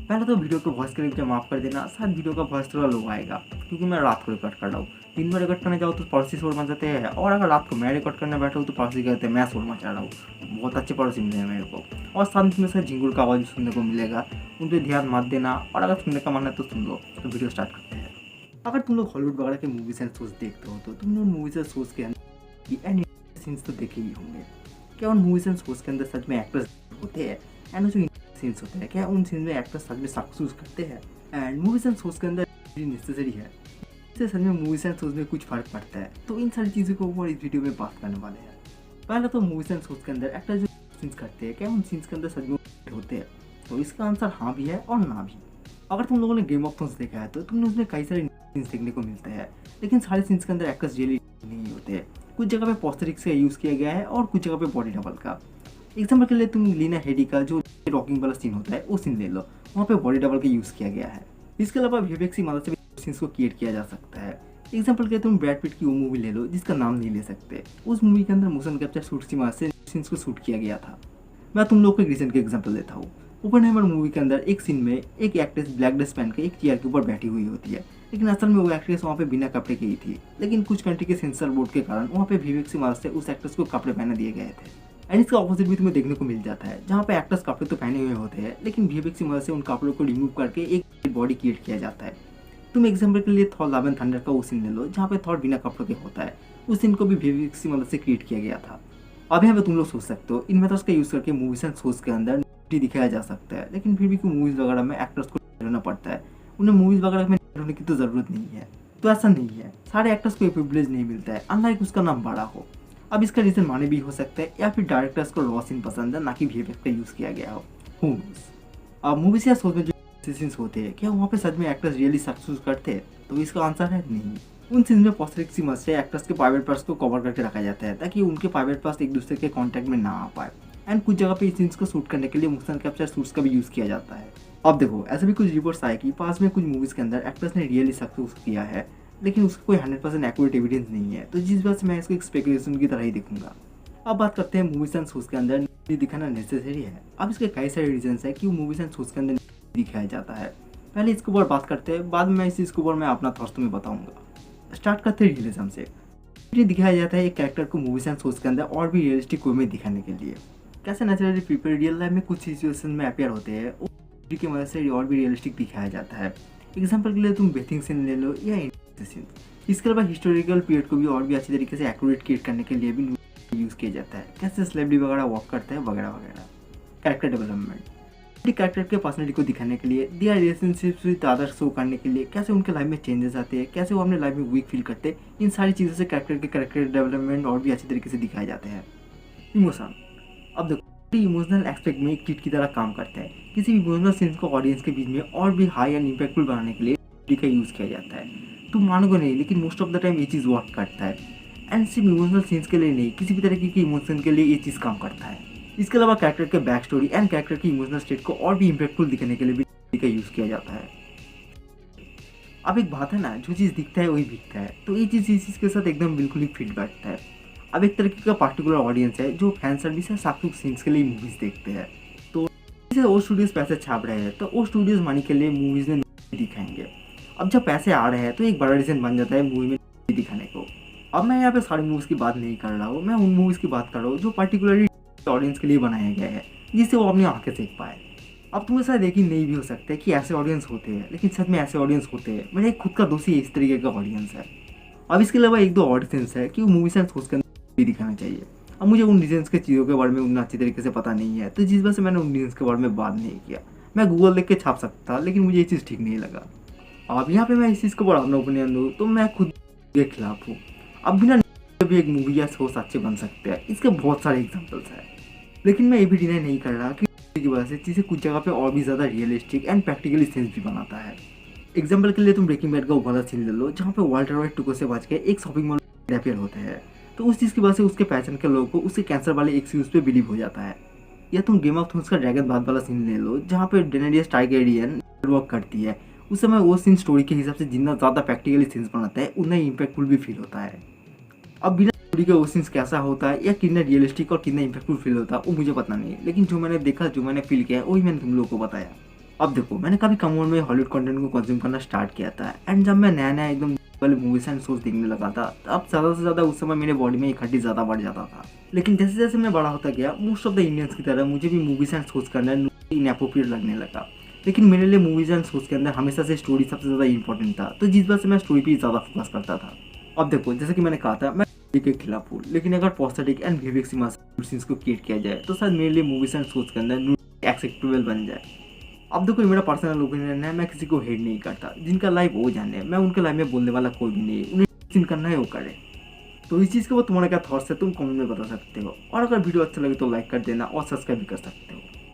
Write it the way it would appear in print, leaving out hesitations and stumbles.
पहले तो वीडियो को वॉइस क्लिप जब माफ़ कर देना, शायद वीडियो का वॉइस थोड़ा लो आएगा क्योंकि मैं रात को रिकॉर्ड कर रहा हूँ। दिन में रिकॉर्ड करने जाओ तो पड़ोसी शोर मचाते हैं, और अगर रात को मैं रिकॉर्ड करने बैठा हूँ तो पड़ोसी कहते हैं मैं शोर मचा रहा हूँ। बहुत अच्छे पड़ोसी मिले हैं मेरे को। और साथ में से झिंगुर का आवाज़ सुनने को मिलेगा, उन पर ध्यान मत देना, और अगर सुनने का मन है तो सुन लो। तो वीडियो स्टार्ट करते हैं। अगर तुम लोग हॉलीवुड वगैरह के मूवीज एंड शोज देखते हो तो तुम लोग मूवीज एंड शोज के अंदर एंड सीन्स तो देखे ही होंगे। क्या उन मूवीज एंड शोज के अंदर सच में एक्टर्स होते हैं? एंड जो सीन्स होते हैं, क्या उन सीन में एक्टर्स सच में सक्सेस करते हैं? एंड मूवीज एंड शोज के अंदर नेसेसरी है, इससे सच में मूवीज एंड शोज में कुछ फर्क पड़ता है। तो इन सारी चीज़ों के ऊपर इस वीडियो में बात करने वाले हैं। पहले तो मूवीज एंड शोज के अंदर एक्टर जो सीन्स करते हैं, क्या उन सीन्स के अंदर सच में होते हैं? तो इसका आंसर हाँ भी है और ना भी। अगर तुम लोगों ने गेम ऑफ थ्रोन्स देखा है तो तुमने उसमें कई सारे सीन्स देखने को मिलते हैं, लेकिन सारे सीन्स के अंदर एक्टर्स रियली नहीं होते हैं। कुछ जगह पे पोस्टरिक्स का यूज़ किया गया है और कुछ जगह पे बॉडी डबल का। एग्जाम्पल के लिए तुम लीना हेडी का जो रॉकिंग वाला सीन होता है वो सीन ले लो, वहाँ पे बॉडी डबल का यूज़ किया गया है। इसके अलावा वीएफएक्स की मदद से भी सीन्स को क्रिएट किया जा सकता है। एग्जाम्पल के लिए तुम ब्रैड पिट की वो मूवी ले लो जिसका नाम नहीं ले सकते। उस मूवी के अंदर मोशन कैप्चर शूट की मदद से सीन्स को शूट किया गया था। मैं तुम लोग को एक रिसेंट के एग्जाम्पल देता हूँ। ओपेनहाइमर मूवी के अंदर एक सीन में एक एक्ट्रेस ब्लैक ड्रेस पहन के एक चेयर के ऊपर बैठी हुई होती है, लेकिन असल में वो एक्ट्रेस वहाँ पे बिना कपड़े के ही थी। लेकिन कुछ कंट्री के सेंसर बोर्ड के कारण वहाँ पे वीएफएक्स की मदद से उस एक्ट्रेस को कपड़े पहने दिए गए थे। एंड इसका ऑपोजिट भी तुम्हें देखने को मिल जाता है, जहाँ पे एक्ट्रेस कपड़े तो पहने हुए होते हैं लेकिन वीएफएक्स की मदद से उन कपड़ों को रिमूव करके एक बॉडी क्रिएट किया जाता है। तुम एग्जाम्पल के लिए थॉर लव एंड थंडर का वो सीन ले लो जहाँ पे थॉर बिना कपड़ों के होता है। उस सीन को भी वीएफएक्स की मदद से क्रिएट किया गया था। अब यहाँ पे तुम लोग सोच सकते हो इन मेथड्स का यूज़ करके मूवीज एंड शोज के अंदर दिखाया जा सकता है, लेकिन फिर भी क्यों मूवीज़ वगैरह में एक्टर्स को रहना पड़ता है? उन्हें मूवीज़ वगैरह में होने की तो ज़रूरत नहीं है। तो ऐसा नहीं है, सारे एक्टर्स को प्रिविलेज नहीं मिलता है, अनलाइक उसका नाम बड़ा हो। अब इसका रीज़न माने भी हो सकता है या फिर डायरेक्टर्स को रॉ सीन पसंद है, ना कि वीएफएक्स का यूज़ किया गया हो। हू नोस। अब मूवीज या शोज में जो सीन्स होते हैं, क्या वहाँ पे सच में एक्टर्स रियली सक्सेस करते हैं? तो इसका आंसर है नहीं। उन सीन में पोस्टरिक्स की मदद से एक्टर्स के प्राइवेट पार्ट्स को कवर करके रखा जाता है ताकि उनके प्राइवेट पार्ट्स एक दूसरे के कॉन्टैक्ट में ना आ पाए। एंड कुछ जगह पे इस सीन्स को शूट करने के लिए मोशन कैप्चर शूट्स का भी यूज़ किया जाता है। अब देखो, ऐसे भी कुछ रिपोर्ट्स आए कि पास में कुछ मूवीज़ के अंदर एक्टर्स ने रियली सक्सेस किया है, लेकिन उसका कोई 100% एक्यूरेट एविडेंस नहीं है। तो जिस वजह से मैं इसको एक स्पेकुलेशन की तरह ही देखूंगा। अब बात करते हैं मूवीज एंड शोज के अंदर दिखाना नेसेसरी है। अब इसके कई सारे रीजंस है कि मूवीज एंड शोज के अंदर दिखाया जाता है। पहले इसके ऊपर बात करते हैं, बाद में इस चीज़ के ऊपर मैं अपना थॉट्स तुम्हें बताऊंगा। स्टार्ट करते हैं रियलिज्म से। ये दिखाया जाता है एक कैरेक्टर को मूवीज एंड शोज के अंदर और भी रियलिस्टिक वे में दिखाने के लिए। कैसे नेचुरली पीपल रियल लाइफ में कुछ सिचुएशन में अपेयर होते हैं, की मदद से और भी रियलिस्टिक दिखाया जाता है। एग्जाम्पल के लिए तुम बेथिंग सीन ले लो या सीन। इसके अलावा हिस्टोरिकल पीरियड को भी और भी अच्छी तरीके से एक्यूरेट क्रिएट करने के लिए भी यूज़ किया जाता है। कैसे सेलिब्रिटी वगैरह वर्क करते हैं वगैरह वगैरह। कैरेक्टर डेवलपमेंट कैरेक्टर के पर्सनैलिटी को दिखाने के लिए, दिया रिलेशनशिप्स विद अदर शो करने के लिए, कैसे उनके लाइफ में चेंजेस आते हैं, कैसे वो अपने लाइफ में वीक फील करते हैं, इन सारी चीज़ों से कैरेक्टर डेवलपमेंट और भी अच्छी तरीके से दिखाए जाते हैं। इमोशन। अब देखो, इमोशनल एस्पेक्ट में एक किट की तरह काम करता है। किसी भी इमोशनल सीन्स को ऑडियंस के बीच में और भी हाई एंड इम्पैक्टफुल बनाने के लिए का यूज़ किया जाता है। तुम मानोगे नहीं, लेकिन मोस्ट ऑफ द टाइम ये चीज़ वर्क करता है। एंड सिर्फ इमोशनल सीन्स के लिए नहीं, किसी भी तरीके की इमोशन के लिए ये चीज़ काम करता है। इसके अलावा कैरेक्टर के बैक स्टोरी एंड कैरेक्टर की इमोशनल स्टेट को और भी इम्पैक्टफुल दिखाने के लिए भी का यूज़ किया जाता है। अब एक बात है ना, जो चीज़ दिखता है वही बिकता है। तो ये चीज़ इस चीज़ के साथ एकदम बिल्कुल ही फिट बैठता है। अब एक तरीके का पार्टिकुलर ऑडियंस है जो फैन सर्विस या सक्सेस सीन्स के लिए मूवीज़ देखते हैं। तो जैसे वो स्टूडियोज़ पैसे छाप रहे हैं तो वो स्टूडियोज़ मनी के लिए मूवीज़ में दिखाएंगे। अब जब पैसे आ रहे हैं तो एक बड़ा रीज़न बन जाता है मूवी में दिखाने को। अब मैं यहाँ पे सारी मूवीज़ की बात नहीं कर रहा हूँ, मैं उन मूवीज़ की बात कर रहा हूँ जो पर्टिकुलरली ऑडियंस के लिए बनाए गए हैं, जिससे वो अपनी आंखें देख पाए। अब तुम्हें शायद यकीन नहीं भी हो सकता है कि ऐसे ऑडियंस होते हैं, लेकिन सच में ऐसे ऑडियंस होते हैं। मेरा एक खुद का दोस्त ही इस तरीके का ऑडियंस है। अब इसके अलावा एक दो ऑडियंस है कि वो मूवीज एंड शोज के अंदर भी दिखाना चाहिए। अब मुझे उन रीजन्स के चीज़ों के बारे में उतना अच्छी तरीके से पता नहीं है, तो जिस वजह से मैंने उन रीजन्स के बारे में बात नहीं किया। मैं गूगल देख के छाप सकता, लेकिन मुझे ये चीज़ ठीक नहीं लगा। अब यहाँ पे मैं इस चीज़ को बड़ा अपना ओपिनियन दूँ तो मैं खुद के खिलाफ हूँ। अब बिना भी एक मूवी या शोज अच्छे बन सकते हैं, इसके बहुत सारे एग्जाम्पल्स हैं। लेकिन मैं ये भी डिनाई नहीं कर रहा कि की वजह से चीज़ें कुछ जगह पे और भी ज़्यादा रियलिस्टिक एंड प्रैक्टिकली सेंस भी बनाता है। एग्जाम्पल के लिए तुम ब्रेकिंग बैड का वो वाला सीन ले लो जहाँ पे वाल्टर वाइट टुको से बच के एक शॉपिंग मॉल में अपेयर होते हैं। तो उस चीज़ की वजह से उसके पहचान के लोगों को उसके कैंसर वाले एक्सक्यूज पे बिलीव हो जाता है। या तुम गेम ऑफ थ्रोन्स का ड्रैगन बाथ वाला सीन ले लो जहाँ पे डेनेरियस टारगेरियन वर्क करती है। उस समय वो सीन स्टोरी के हिसाब से जितना ज़्यादा प्रैक्टिकली सीन्स बनाता है उतना ही इम्पैक्टफुल भी फील होता है। अब बिना स्टोरी के वो सीन्स कैसा होता है या कितना रियलिस्टिक और कितना इम्पैक्टफुल फील होता है वो मुझे पता नहीं, लेकिन जो मैंने देखा, जो मैंने फील किया वही मैंने तुम लोगों को बताया। अब देखो, मैंने काफ़ी कम उम्र में हॉलीवुड कंटेंट को कंज्यूम करना स्टार्ट किया था, एंड जब मैं नया नया एकदम वाले मूवीज एंड शोज देखने लगा था, तब ज़्यादा से ज़्यादा उस समय मेरे बॉडी में एक हड्डी ज़्यादा बढ़ जाता था। लेकिन जैसे जैसे मैं बड़ा होता गया, मोस्ट ऑफ द इंडियंस की तरह मुझे भी मूवीज एंड शोज करना इनएप्रोप्रिएट लगने लगा। लेकिन मेरे लिए मूवीज एंड शोज के अंदर हमेशा से स्टोरी सबसे ज़्यादा इंपॉर्टेंट था, तो जिस वजह से मैं स्टोरी पर ज़्यादा फोकस करता था। अब देखो, जैसे कि मैंने कहा था, मैं के खिलाफ हूँ, लेकिन अगर पॉस्टेटिक एंड वीएफएक्स सीन्स को क्रिएट किया जाए तो शायद मेरे लिए मूवीज एंड शोज के अंदर एक्सेप्टेबल बन जाए। अब देखो, ये मेरा पर्सनल ओपिनियन है, मैं किसी को हेट नहीं करता। जिनका लाइफ वो जाने, मैं उनके लाइफ में बोलने वाला कोई भी नहीं है, उन्हें जिन करना है वो करे। तो इस चीज़ के बाद तुम्हारा क्या थॉट्स है, तुम कमेंट में बता सकते हो। और अगर वीडियो अच्छा लगे तो लाइक कर देना और सब्सक्राइब भी कर सकते हो।